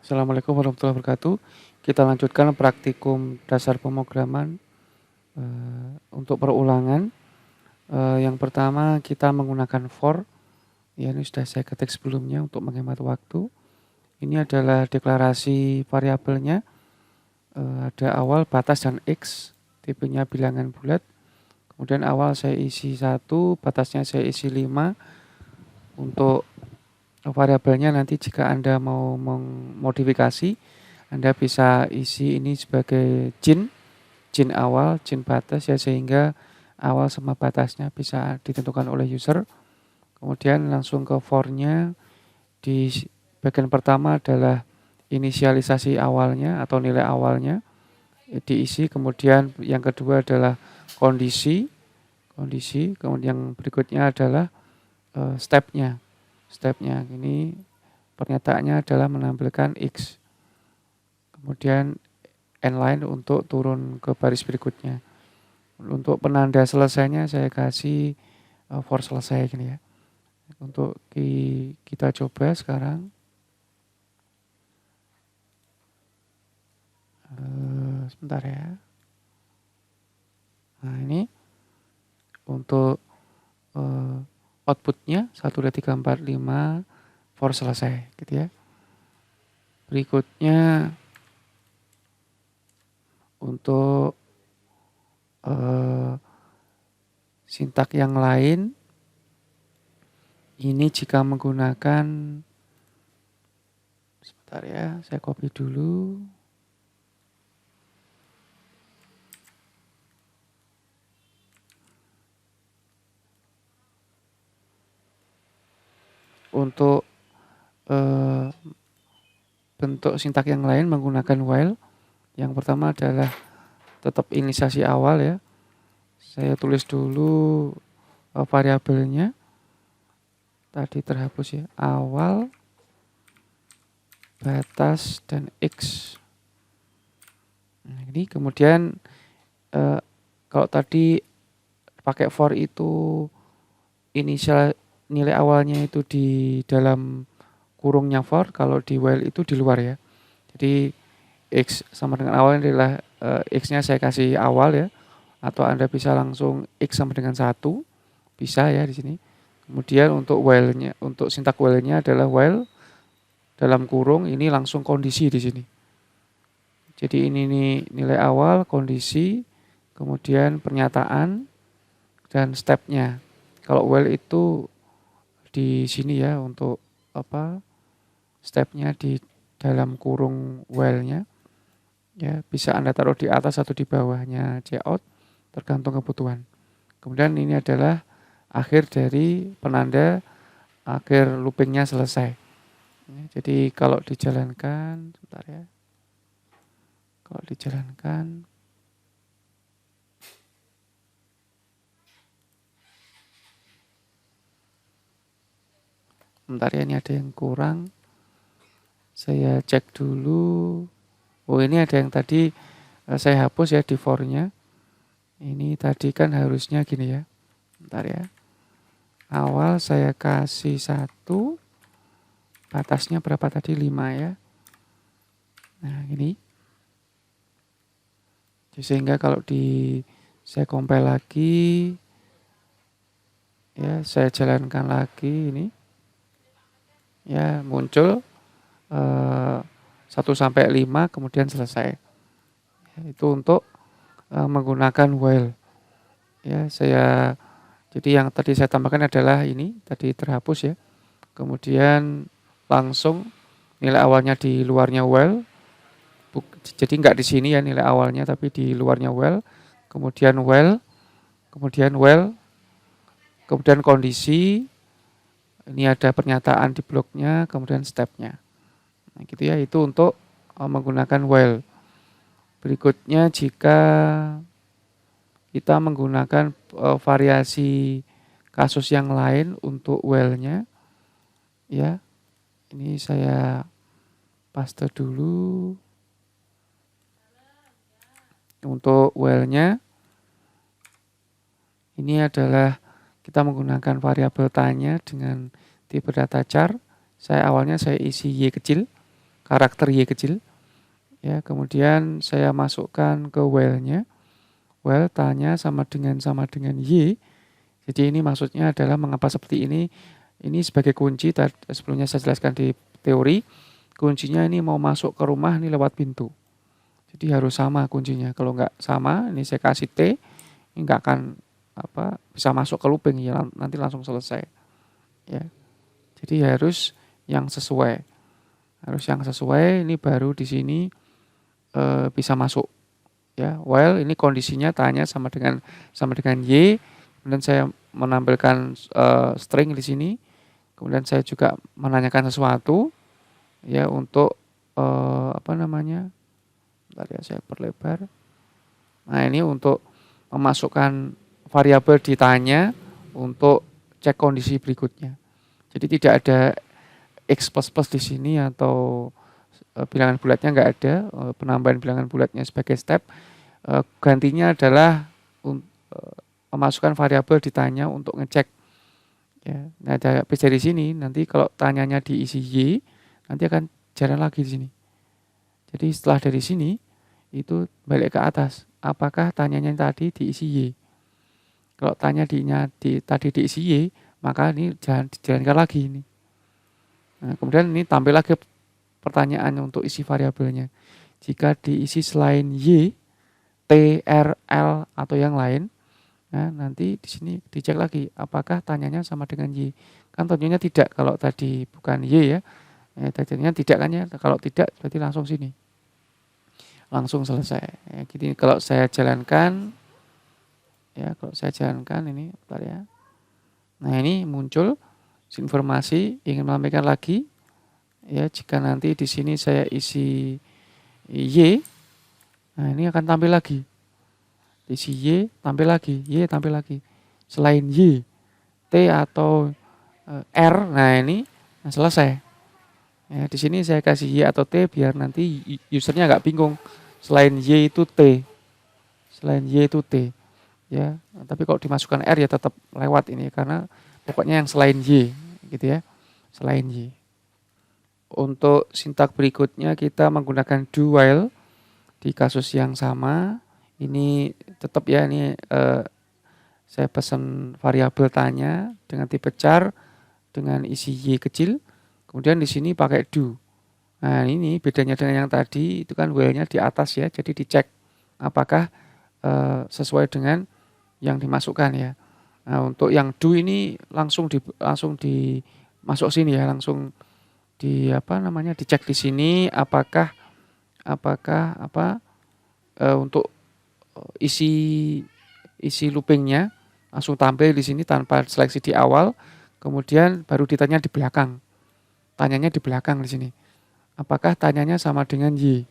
Assalamualaikum warahmatullahi wabarakatuh. Kita lanjutkan praktikum dasar pemrograman untuk perulangan. Yang pertama kita menggunakan for. Ya, ini sudah saya ketik sebelumnya untuk menghemat waktu. Ini adalah deklarasi variabelnya. Ada awal, batas, dan X. Tipenya bilangan bulat. Kemudian awal saya isi 1, batasnya saya isi 5. Untuk variabelnya nanti jika Anda mau memodifikasi, Anda bisa isi ini sebagai jin awal, jin batas ya, sehingga awal sama batasnya bisa ditentukan oleh user. Kemudian langsung ke for-nya. Di bagian pertama adalah inisialisasi awalnya atau nilai awalnya diisi. Kemudian yang kedua adalah kondisi. Kemudian yang berikutnya adalah stepnya. Ini pernyataannya adalah menampilkan X. Kemudian N-line untuk turun ke baris berikutnya. Untuk penanda selesainya saya kasih for selesai gini ya. Untuk kita coba sekarang. Sebentar ya. Nah, ini untuk outputnya 1, 2, 3, 4, 5 for selesai gitu ya. Berikutnya untuk sintak yang lain, ini jika menggunakan, sebentar ya, saya copy dulu. Untuk bentuk sintak yang lain menggunakan while. Yang pertama adalah tetap inisialisasi awal ya. Saya tulis dulu variabelnya. Tadi terhapus ya. Awal, batas, dan X. Nah, ini kemudian kalau tadi pakai for itu inisial nilai awalnya itu di dalam kurungnya for, kalau di while itu di luar ya. Jadi X sama dengan awalnya adalah X-nya saya kasih awal ya, atau Anda bisa langsung X sama dengan 1, bisa ya di sini. Kemudian untuk while-nya, untuk sintak while-nya adalah while dalam kurung, ini langsung kondisi di sini. Jadi ini nih nilai awal, kondisi, kemudian pernyataan, dan step-nya. Kalau while itu di sini ya, untuk step-nya di dalam kurung while-nya. Ya, bisa Anda taruh di atas atau di bawahnya cout, tergantung kebutuhan. Kemudian ini adalah akhir dari penanda akhir loopingnya selesai. Ya, jadi kalau dijalankan, sebentar ya. Kalau dijalankan, sebentar ya, ini ada yang kurang. Saya cek dulu. Oh, ini ada yang tadi saya hapus ya di for-nya. Ini tadi kan harusnya gini ya. Bentar ya. Awal saya kasih 1. Batasnya berapa tadi? 5 ya. Nah, ini. Sehingga kalau saya compile lagi, ya saya jalankan lagi ini. Ya, muncul 1 sampai 5 kemudian selesai. Ya, itu untuk menggunakan while. Ya, jadi yang tadi saya tambahkan adalah ini, tadi terhapus ya. Kemudian langsung nilai awalnya di luarnya while. Jadi enggak di sini ya nilai awalnya, tapi di luarnya while. Kemudian while, kemudian kondisi. Ini ada pernyataan di bloknya, kemudian stepnya. Nah, gitu ya, itu untuk menggunakan while. Berikutnya jika kita menggunakan variasi kasus yang lain untuk while-nya, ya, ini saya paste dulu. Untuk while-nya, ini adalah kita menggunakan variabel tanya dengan tipe data char. Awalnya saya isi Y kecil, karakter Y kecil. Ya, kemudian saya masukkan ke while-nya. While tanya sama dengan Y. Jadi ini maksudnya adalah mengapa seperti ini. Ini sebagai kunci, sebelumnya saya jelaskan di teori. Kuncinya ini mau masuk ke rumah ini lewat pintu. Jadi harus sama kuncinya. Kalau nggak sama, ini saya kasih T, ini nggak akan bisa masuk ke looping ya, nanti langsung selesai. Ya. Jadi harus yang sesuai. Ini baru di sini bisa masuk. Ya, while ini kondisinya tanya sama dengan Y, kemudian saya menampilkan string di sini, kemudian saya juga menanyakan sesuatu, ya untuk bentar ya saya perlebar. Nah ini untuk memasukkan variabel ditanya untuk cek kondisi berikutnya. Jadi tidak ada X++ di sini atau bilangan bulatnya nggak ada, penambahan bilangan bulatnya sebagai step. Gantinya adalah memasukkan variabel ditanya untuk ngecek. Ya, nah ada dari sini nanti kalau tanyanya diisi Y, nanti akan jalan lagi di sini. Jadi setelah dari sini itu balik ke atas. Apakah tanyanya tadi diisi Y? Kalau tanya tadi diisi Y, maka ini dijalankan lagi ini. Nah, kemudian ini tampil lagi pertanyaan untuk isi variabelnya. Jika diisi selain Y, T, R, L atau yang lain, nah nanti di sini dicek lagi apakah tanyanya sama dengan Y. Kan tentunya tidak kalau tadi bukan Y ya. Tadinya tidak kan ya. Kalau tidak berarti langsung sini. Langsung selesai. Ya, gini kalau saya jalankan ini bentar ya. Nah, ini muncul informasi ingin melambangkan lagi. Ya, jika nanti di sini saya isi Y, nah ini akan tampil lagi. Isi Y tampil lagi, Y tampil lagi. Selain Y, T atau R, nah ini selesai. Ya, di sini saya kasih Y atau T biar nanti usernya nggak bingung. Selain Y itu T, ya. Tapi kalau dimasukkan R ya tetap lewat ini karena pokoknya yang selain Y, gitu ya. Selain Y. Untuk sintak berikutnya kita menggunakan do while di kasus yang sama. Ini tetap ya ini saya pesan variabel tanya dengan tipe char dengan isi Y kecil. Kemudian di sini pakai do. Nah ini bedanya dengan yang tadi itu kan while-nya di atas ya. Jadi dicek apakah sesuai dengan yang dimasukkan ya. Nah untuk yang do ini langsung dimasuk sini ya, langsung dicek di sini apakah untuk isi loopingnya langsung tampil di sini tanpa seleksi di awal, kemudian baru ditanya di belakang. Tanyanya di belakang di sini. Apakah tanyanya sama dengan Y?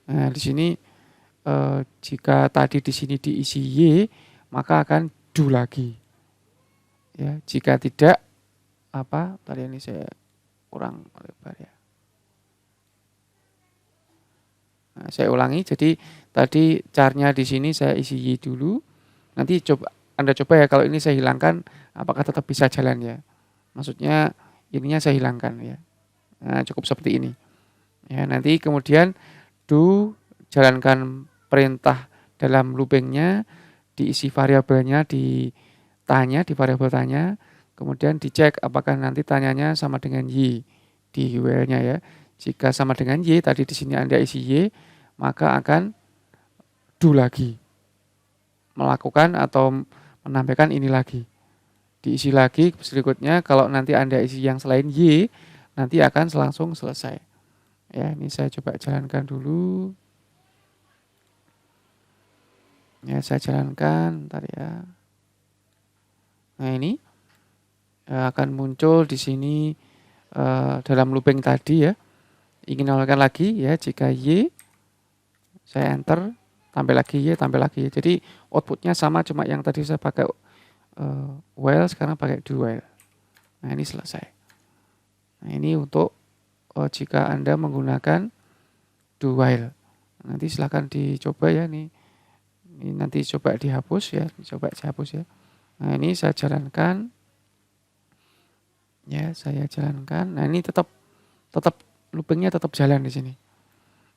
Nah, di sini jika tadi di sini diisi Y, maka akan do lagi. Ya, jika tidak tadi ini saya kurang lebar ya. Nah, saya ulangi. Jadi tadi carnya di sini saya isi Y dulu. Nanti Anda coba ya kalau ini saya hilangkan, apakah tetap bisa jalan ya? Maksudnya ininya saya hilangkan ya. Nah, cukup seperti ini. Ya, nanti kemudian do jalankan perintah dalam loopingnya, diisi variabelnya di variabel tanya, kemudian dicek apakah nanti tanyanya sama dengan Y di while-nya ya. Jika sama dengan Y, tadi di sini Anda isi Y, maka akan do lagi. Melakukan atau menambahkan ini lagi. Diisi lagi berikutnya, kalau nanti Anda isi yang selain Y, nanti akan langsung selesai. Ya, ini saya coba jalankan dulu. Ya, saya jalankan, bentar ya. Nah, ini akan muncul di sini dalam looping tadi ya. Ingin melakukan lagi ya, jika Y, saya enter, tampil lagi Y, tampil lagi. Jadi outputnya sama, cuma yang tadi saya pakai while, sekarang pakai do while. Nah, ini selesai. Nah, ini untuk jika Anda menggunakan do while. Nanti silahkan dicoba ya, ini nanti coba dihapus ya, ya. Nah, ini saya jalankan. Ya, saya jalankan. Nah, ini tetap loopingnya tetap jalan di sini.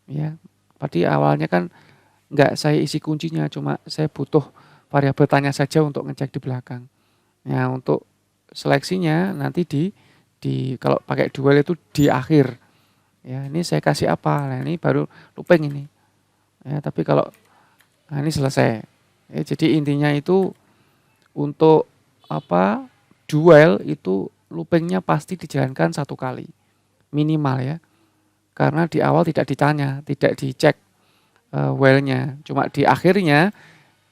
Ya, tadi awalnya kan nggak saya isi kuncinya, cuma saya butuh variabel tanya saja untuk ngecek di belakang. Nah, untuk seleksinya nanti di kalau pakai dual itu di akhir. Ya, ini saya kasih apa? Nah, ini baru looping ini. Ya, tapi kalau ini selesai. Ya, jadi intinya itu untuk apa? Dual itu loopingnya pasti dijalankan satu kali minimal ya. Karena di awal tidak ditanya, tidak dicek while-nya. Cuma di akhirnya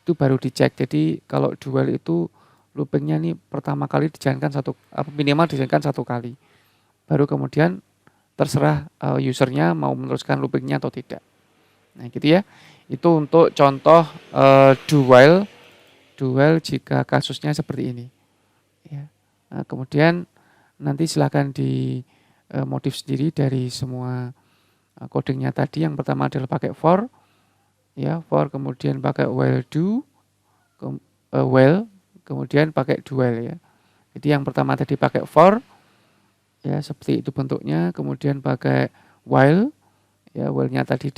itu baru dicek. Jadi kalau dual itu loopingnya nih pertama kali dijalankan minimal dijalankan satu kali. Baru kemudian terserah usernya mau meneruskan loopingnya atau tidak. Nah gitu ya. Itu untuk contoh dual jika kasusnya seperti ini. Ya. Nah, kemudian nanti silakan dimodif sendiri dari semua codingnya tadi. Yang pertama adalah pakai for, ya for, kemudian pakai while, kemudian pakai dual ya. Jadi yang pertama tadi pakai for, ya seperti itu bentuknya, kemudian pakai while, ya while-nya tadi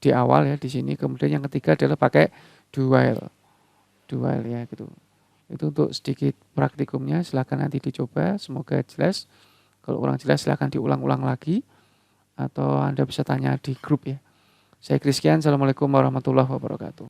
di awal ya di sini, kemudian yang ketiga adalah pakai dual ya gitu. Itu untuk sedikit praktikumnya, silakan nanti dicoba, semoga jelas. Kalau kurang jelas silakan diulang-ulang lagi atau Anda bisa tanya di grup ya. Saya Christian, Assalamualaikum warahmatullahi wabarakatuh.